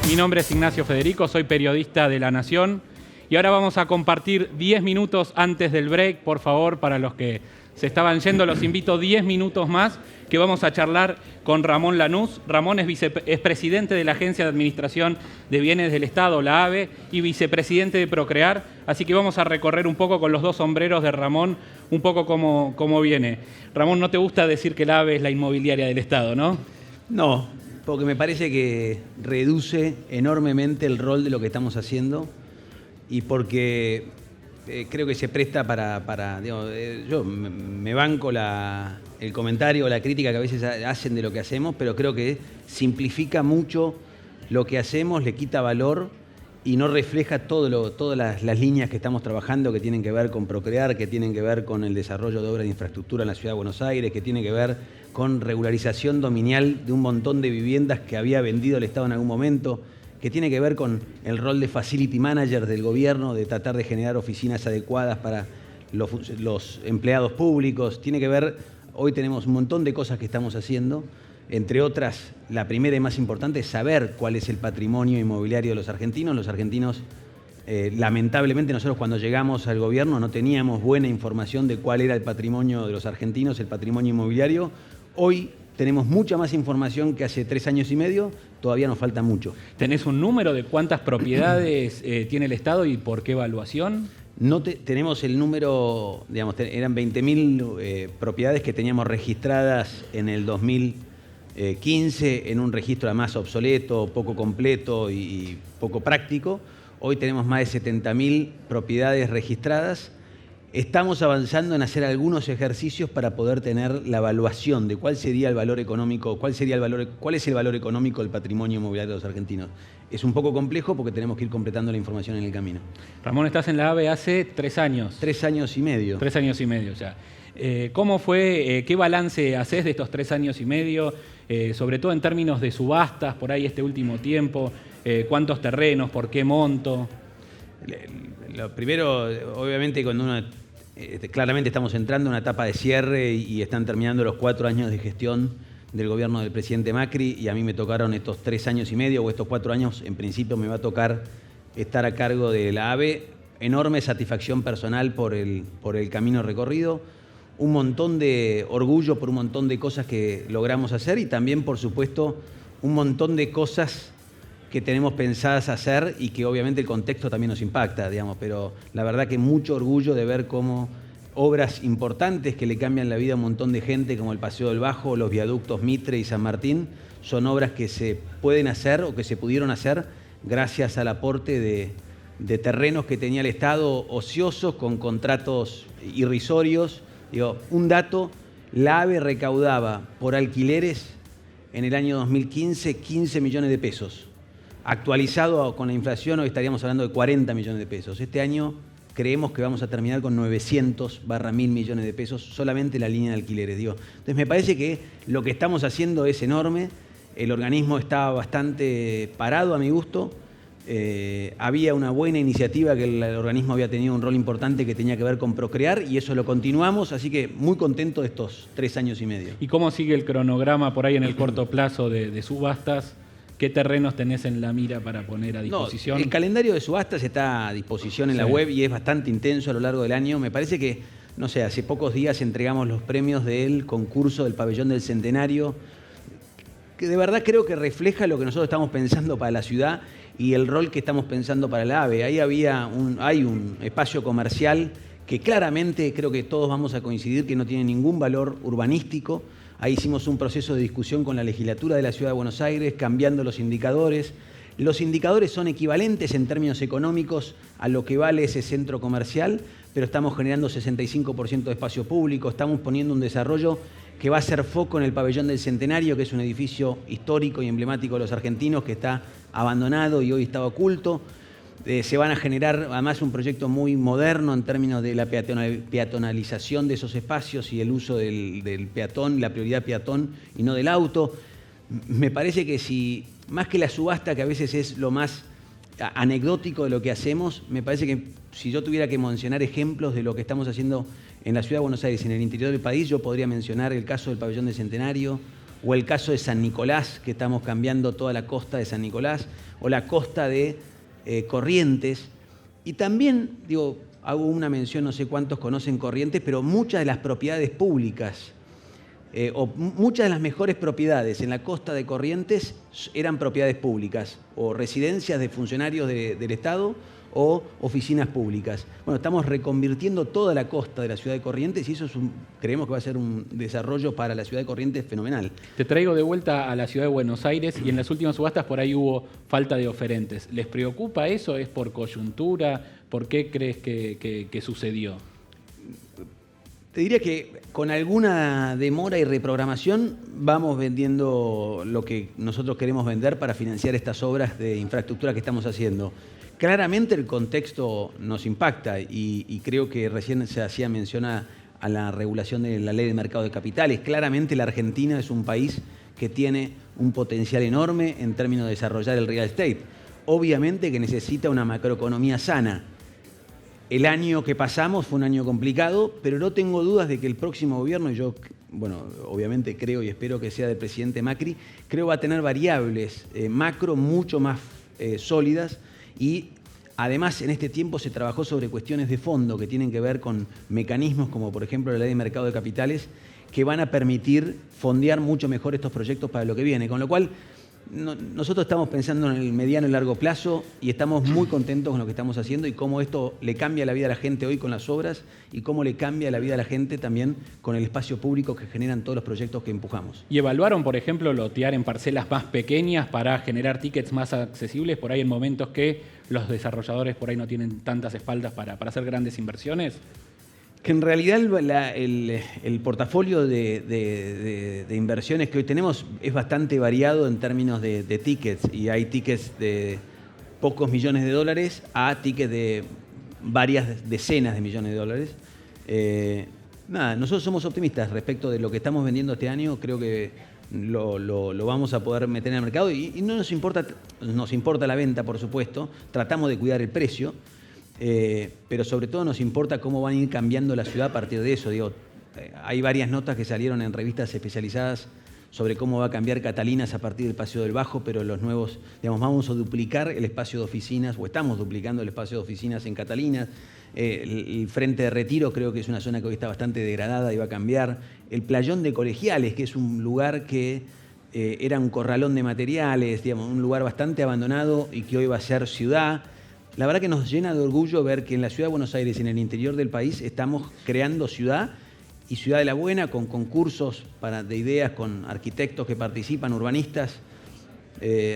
Mi nombre es Ignacio Federico, soy periodista de La Nación y ahora vamos a compartir 10 minutos antes del break. Por favor, para los que se estaban yendo, los invito 10 minutos más que vamos a charlar con Ramón Lanús. Ramón es presidente de la Agencia de Administración de Bienes del Estado, la ABE, y vicepresidente de Procrear. Así que vamos a recorrer un poco con los dos sombreros de Ramón, un poco cómo viene. Ramón, no te gusta decir que la ABE es la inmobiliaria del Estado, ¿no? No, porque me parece que reduce enormemente el rol de lo que estamos haciendo y porque creo que se presta para digamos, yo me banco el comentario o la crítica que a veces hacen de lo que hacemos, pero creo que simplifica mucho lo que hacemos, le quita valor y no refleja todas las líneas que estamos trabajando que tienen que ver con Procrear, que tienen que ver con el desarrollo de obras de infraestructura en la Ciudad de Buenos Aires, que tiene que ver con regularización dominial de un montón de viviendas que había vendido el Estado en algún momento, que tiene que ver con el rol de facility manager del gobierno, de tratar de generar oficinas adecuadas para los empleados públicos, tiene que ver, hoy tenemos un montón de cosas que estamos haciendo, entre otras, la primera y más importante es saber cuál es el patrimonio inmobiliario de los argentinos. Los argentinos, lamentablemente, nosotros cuando llegamos al gobierno no teníamos buena información de cuál era el patrimonio de los argentinos, el patrimonio inmobiliario. Hoy tenemos mucha más información que hace 3 años y medio, todavía nos falta mucho. ¿Tenés un número de cuántas propiedades tiene el Estado y por qué evaluación? No tenemos el número, digamos, eran 20.000 propiedades que teníamos registradas en el 2015 en un registro además obsoleto, poco completo y poco práctico. Hoy tenemos más de 70.000 propiedades registradas. Estamos avanzando en hacer algunos ejercicios para poder tener la evaluación de cuál sería el valor económico, cuál es el valor económico del patrimonio inmobiliario de los argentinos. Es un poco complejo porque tenemos que ir completando la información en el camino. Ramón, estás en la ABE hace 3 años. 3 años y medio. 3 años y medio ya. ¿Cómo fue, qué balance haces de estos 3 años y medio, sobre todo en términos de subastas, por ahí este último tiempo, cuántos terrenos, por qué monto? Lo primero, obviamente, cuando uno claramente estamos entrando en una etapa de cierre y están terminando los 4 años de gestión del gobierno del presidente Macri y a mí me tocaron estos 3 años y medio o estos 4 años, en principio me va a tocar estar a cargo de la ABE. Enorme satisfacción personal por el camino recorrido, un montón de orgullo por un montón de cosas que logramos hacer y también, por supuesto, un montón de cosas que tenemos pensadas hacer y que obviamente el contexto también nos impacta, digamos, pero la verdad que mucho orgullo de ver cómo obras importantes que le cambian la vida a un montón de gente, como el Paseo del Bajo, los viaductos Mitre y San Martín, son obras que se pueden hacer o que se pudieron hacer gracias al aporte de terrenos que tenía el Estado ociosos con contratos irrisorios. Digo, un dato, la ABE recaudaba por alquileres en el año 2015 15 millones de pesos. Actualizado con la inflación, hoy estaríamos hablando de 40 millones de pesos. Este año creemos que vamos a terminar con 900/1000 millones de pesos solamente la línea de alquileres. Digo. Entonces me parece que lo que estamos haciendo es enorme. El organismo está bastante parado a mi gusto. Había una buena iniciativa que el organismo había tenido un rol importante que tenía que ver con Procrear y eso lo continuamos, así que muy contento de estos 3 años y medio. ¿Y cómo sigue el cronograma por ahí en el corto plazo de subastas? ¿Qué terrenos tenés en la mira para poner a disposición? No, el calendario de subastas está a disposición en la web y es bastante intenso a lo largo del año. Me parece que, no sé, hace pocos días entregamos los premios del concurso del Pabellón del Centenario, que de verdad creo que refleja lo que nosotros estamos pensando para la ciudad y el rol que estamos pensando para la ABE. Ahí hay un espacio comercial que claramente creo que todos vamos a coincidir que no tiene ningún valor urbanístico. Ahí hicimos un proceso de discusión con la legislatura de la Ciudad de Buenos Aires, cambiando los indicadores. Los indicadores son equivalentes en términos económicos a lo que vale ese centro comercial, pero estamos generando 65% de espacio público, estamos poniendo un desarrollo que va a ser foco en el Pabellón del Centenario, que es un edificio histórico y emblemático de los argentinos que está abandonado y hoy está oculto. Se van a generar además un proyecto muy moderno en términos de la peatonalización de esos espacios y el uso del peatón, la prioridad peatón y no del auto. Me parece que si, más que la subasta, que a veces es lo más anecdótico de lo que hacemos, me parece que si yo tuviera que mencionar ejemplos de lo que estamos haciendo en la Ciudad de Buenos Aires y en el interior del país, yo podría mencionar el caso del Pabellón del Centenario o el caso de San Nicolás, que estamos cambiando toda la costa de San Nicolás, o la costa de Corrientes. Y también, digo, hago una mención, no sé cuántos conocen Corrientes, pero muchas de las propiedades públicas, o muchas de las mejores propiedades en la costa de Corrientes eran propiedades públicas, o residencias de funcionarios del Estado, o oficinas públicas. Bueno, estamos reconvirtiendo toda la costa de la ciudad de Corrientes y eso creemos que va a ser un desarrollo para la ciudad de Corrientes fenomenal. Te traigo de vuelta a la ciudad de Buenos Aires y en las últimas subastas por ahí hubo falta de oferentes. ¿Les preocupa eso? ¿Es por coyuntura? ¿Por qué crees que sucedió? Te diría que con alguna demora y reprogramación vamos vendiendo lo que nosotros queremos vender para financiar estas obras de infraestructura que estamos haciendo. Claramente el contexto nos impacta y creo que recién se hacía mención a la regulación de la ley de mercado de capitales. Claramente la Argentina es un país que tiene un potencial enorme en términos de desarrollar el real estate. Obviamente que necesita una macroeconomía sana. El año que pasamos fue un año complicado, pero no tengo dudas de que el próximo gobierno, y yo, bueno, obviamente creo y espero que sea del presidente Macri, creo va a tener variables macro mucho más sólidas. Y además en este tiempo se trabajó sobre cuestiones de fondo que tienen que ver con mecanismos como por ejemplo la ley de mercado de capitales que van a permitir fondear mucho mejor estos proyectos para lo que viene. Con lo cual nosotros estamos pensando en el mediano y largo plazo y estamos muy contentos con lo que estamos haciendo y cómo esto le cambia la vida a la gente hoy con las obras y cómo le cambia la vida a la gente también con el espacio público que generan todos los proyectos que empujamos. ¿Y evaluaron, por ejemplo, lotear en parcelas más pequeñas para generar tickets más accesibles por ahí en momentos que los desarrolladores por ahí no tienen tantas espaldas para hacer grandes inversiones? Que en realidad el portafolio de inversiones que hoy tenemos es bastante variado en términos de tickets y hay tickets de pocos millones de dólares a tickets de varias decenas de millones de dólares. Nosotros somos optimistas respecto de lo que estamos vendiendo este año, creo que lo vamos a poder meter en el mercado y no nos importa la venta, por supuesto, tratamos de cuidar el precio. Pero sobre todo nos importa cómo van a ir cambiando la ciudad a partir de eso. Hay varias notas que salieron en revistas especializadas sobre cómo va a cambiar Catalinas a partir del Paseo del Bajo, pero los nuevos, vamos a duplicar el espacio de oficinas, o estamos duplicando el espacio de oficinas en Catalinas. El Frente de Retiro creo que es una zona que hoy está bastante degradada y va a cambiar. El Playón de Colegiales, que es un lugar que era un corralón de materiales, un lugar bastante abandonado y que hoy va a ser ciudad. La verdad que nos llena de orgullo ver que en la ciudad de Buenos Aires y en el interior del país estamos creando ciudad y ciudad de la buena con concursos de ideas, con arquitectos que participan, urbanistas.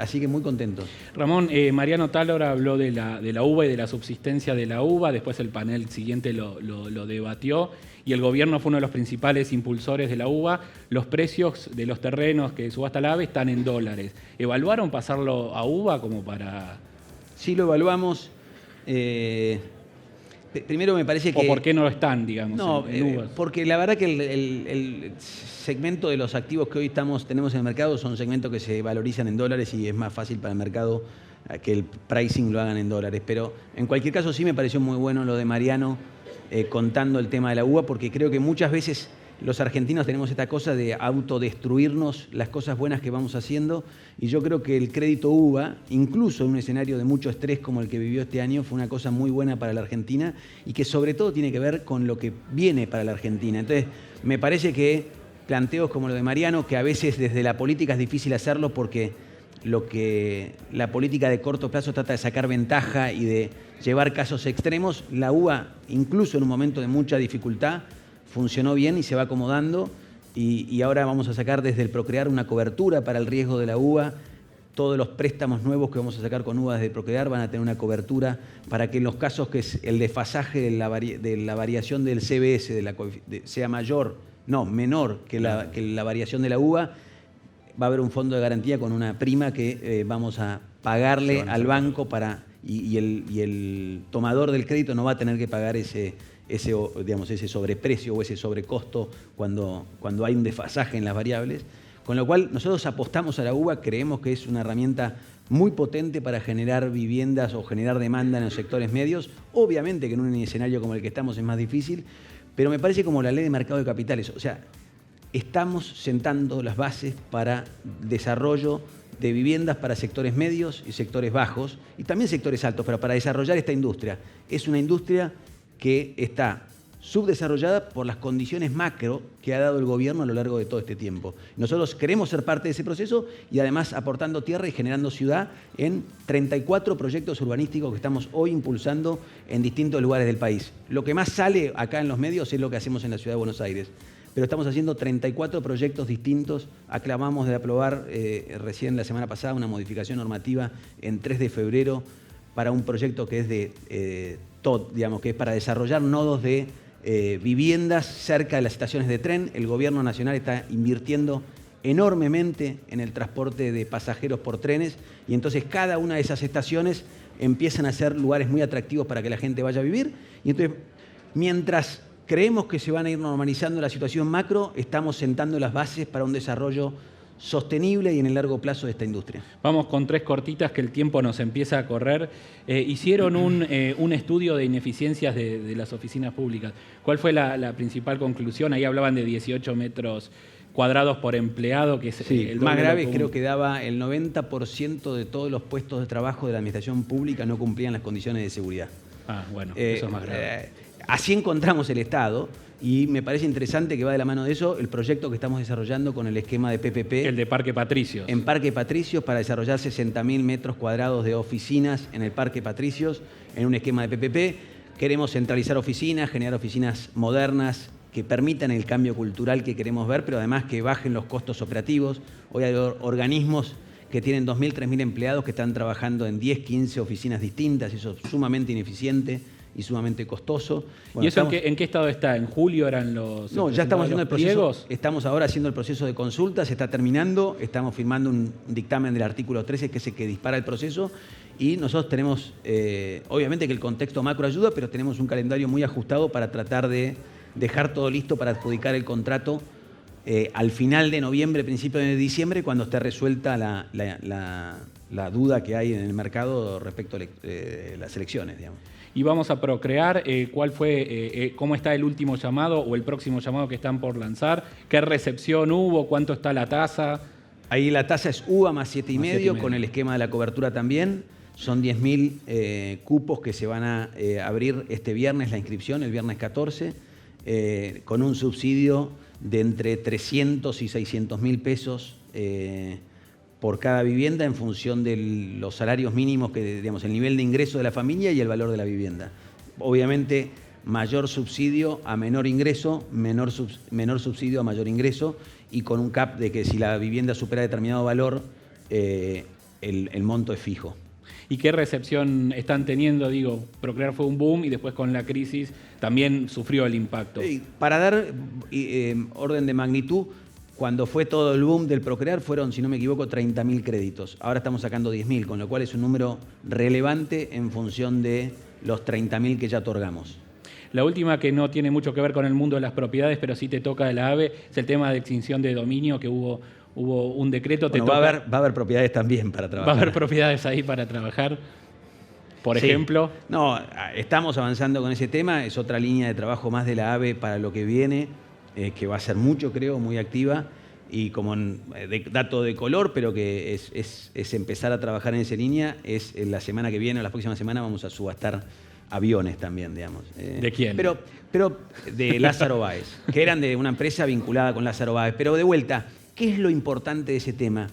Así que muy contentos. Ramón, Mariano Tálora habló de la uva y de la subsistencia de la uva, después el panel siguiente lo debatió y el gobierno fue uno de los principales impulsores de la uva. Los precios de los terrenos que subasta la AVE están en dólares. ¿Evaluaron pasarlo a uva como para...? Sí, lo evaluamos. Primero me parece que... ¿O por qué no lo están, digamos, no, en uvas? Porque la verdad que el segmento de los activos que hoy tenemos en el mercado son segmentos que se valorizan en dólares y es más fácil para el mercado que el pricing lo hagan en dólares. Pero en cualquier caso sí me pareció muy bueno lo de Mariano contando el tema de la uva, porque creo que muchas veces los argentinos tenemos esta cosa de autodestruirnos las cosas buenas que vamos haciendo y yo creo que el crédito uva, incluso en un escenario de mucho estrés como el que vivió este año, fue una cosa muy buena para la Argentina y que sobre todo tiene que ver con lo que viene para la Argentina. Entonces, me parece que planteos como lo de Mariano, que a veces desde la política es difícil hacerlo porque la política de corto plazo trata de sacar ventaja y de llevar casos extremos, la uva, incluso en un momento de mucha dificultad, funcionó bien y se va acomodando y ahora vamos a sacar desde el Procrear una cobertura para el riesgo de la uva. Todos los préstamos nuevos que vamos a sacar con uva desde el Procrear van a tener una cobertura para que en los casos que es el desfasaje de la variación del CBS sea menor que la variación de la uva, va a haber un fondo de garantía con una prima que vamos a pagarle al banco y el tomador del crédito no va a tener que pagar ese sobreprecio o ese sobrecosto cuando hay un desfasaje en las variables. Con lo cual nosotros apostamos a la uva, creemos que es una herramienta muy potente para generar viviendas o generar demanda en los sectores medios. Obviamente que en un escenario como el que estamos es más difícil, pero me parece como la ley de mercado de capitales. O sea, estamos sentando las bases para desarrollo de viviendas para sectores medios y sectores bajos, y también sectores altos, pero para desarrollar esta industria. Es una industria que está subdesarrollada por las condiciones macro que ha dado el gobierno a lo largo de todo este tiempo. Nosotros queremos ser parte de ese proceso y además aportando tierra y generando ciudad en 34 proyectos urbanísticos que estamos hoy impulsando en distintos lugares del país. Lo que más sale acá en los medios es lo que hacemos en la Ciudad de Buenos Aires, pero estamos haciendo 34 proyectos distintos. Acabamos de aprobar recién la semana pasada una modificación normativa en 3 de febrero para un proyecto que es de TOD, digamos, que es para desarrollar nodos de viviendas cerca de las estaciones de tren. El gobierno nacional está invirtiendo enormemente en el transporte de pasajeros por trenes y entonces cada una de esas estaciones empiezan a ser lugares muy atractivos para que la gente vaya a vivir. Y entonces, mientras creemos que se van a ir normalizando la situación macro, estamos sentando las bases para un desarrollo sostenible y en el largo plazo de esta industria. Vamos con 3 cortitas que el tiempo nos empieza a correr. Hicieron un estudio de ineficiencias de las oficinas públicas. ¿Cuál fue la principal conclusión? Ahí hablaban de 18 metros cuadrados por empleado, que es el más grave. Creo que daba el 90% de todos los puestos de trabajo de la administración pública no cumplían las condiciones de seguridad. Ah, bueno, eso es más grave. Así encontramos el Estado. Y me parece interesante que va de la mano de eso el proyecto que estamos desarrollando con el esquema de PPP. El de Parque Patricios. En Parque Patricios, para desarrollar 60.000 metros cuadrados de oficinas en el Parque Patricios, en un esquema de PPP. Queremos centralizar oficinas, generar oficinas modernas que permitan el cambio cultural que queremos ver, pero además que bajen los costos operativos. Hoy hay organismos que tienen 2.000, 3.000 empleados que están trabajando en 10, 15 oficinas distintas, y eso es sumamente ineficiente y sumamente costoso. Bueno, ¿y eso en qué estado está? ¿En julio eran los...? No, ya estamos haciendo el proceso. Estamos ahora haciendo el proceso de consulta, se está terminando, estamos firmando un dictamen del artículo 13, que es el que dispara el proceso, y nosotros tenemos, obviamente que el contexto macro ayuda, pero tenemos un calendario muy ajustado para tratar de dejar todo listo para adjudicar el contrato al final de noviembre, principio de diciembre, cuando esté resuelta la duda que hay en el mercado respecto a las elecciones, digamos. Y vamos a Procrear. ¿Cómo está el último llamado o el próximo llamado que están por lanzar? ¿Qué recepción hubo? ¿Cuánto está la tasa? Ahí la tasa es UVA más 7,5, con el esquema de la cobertura también. Son 10.000 cupos que se van a abrir este viernes, la inscripción, el viernes 14, con un subsidio de entre 300 y 600.000 pesos por cada vivienda en función de los salarios mínimos, digamos, el nivel de ingreso de la familia y el valor de la vivienda. Obviamente, mayor subsidio a menor ingreso, menor subsidio a mayor ingreso, y con un cap de que si la vivienda supera determinado valor, el monto es fijo. ¿Y qué recepción están teniendo? Digo, Procrear fue un boom y después con la crisis también sufrió el impacto. Para dar orden de magnitud, cuando fue todo el boom del Procrear fueron, si no me equivoco, 30.000 créditos. Ahora estamos sacando 10.000, con lo cual es un número relevante en función de los 30.000 que ya otorgamos. La última, que no tiene mucho que ver con el mundo de las propiedades, pero sí te toca de la AVE, es el tema de extinción de dominio, que hubo un decreto. Bueno, va a haber propiedades también para trabajar. Va a haber propiedades ahí para trabajar, por ejemplo. No, estamos avanzando con ese tema, es otra línea de trabajo más de la AVE para lo que viene, que va a ser mucho, creo, muy activa, y como dato de color, pero que es empezar a trabajar en esa línea, es la semana que viene o la próxima semana vamos a subastar aviones también, digamos. ¿De quién? Pero de Lázaro Báez, que eran de una empresa vinculada con Lázaro Báez. Pero de vuelta, ¿qué es lo importante de ese tema?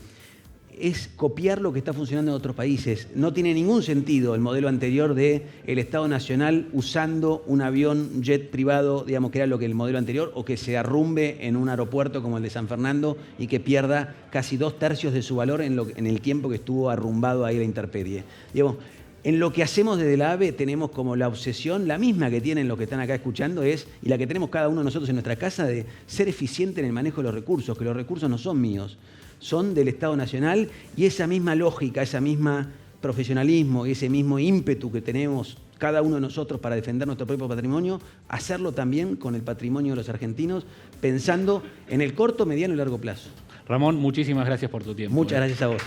Es copiar lo que está funcionando en otros países. No tiene ningún sentido el modelo anterior de el Estado Nacional usando un avión jet privado, digamos, que era lo que el modelo anterior, o que se arrumbe en un aeropuerto como el de San Fernando y que pierda casi 2/3 de su valor en el tiempo que estuvo arrumbado ahí la intemperie. Digamos, en lo que hacemos desde la AVE tenemos como la obsesión, la misma que tienen los que están acá escuchando, y la que tenemos cada uno de nosotros en nuestra casa, de ser eficiente en el manejo de los recursos, que los recursos no son míos, son del Estado Nacional, y esa misma lógica, esa misma profesionalismo y ese mismo ímpetu que tenemos cada uno de nosotros para defender nuestro propio patrimonio, hacerlo también con el patrimonio de los argentinos, pensando en el corto, mediano y largo plazo. Ramón, muchísimas gracias por tu tiempo. Muchas gracias a vos.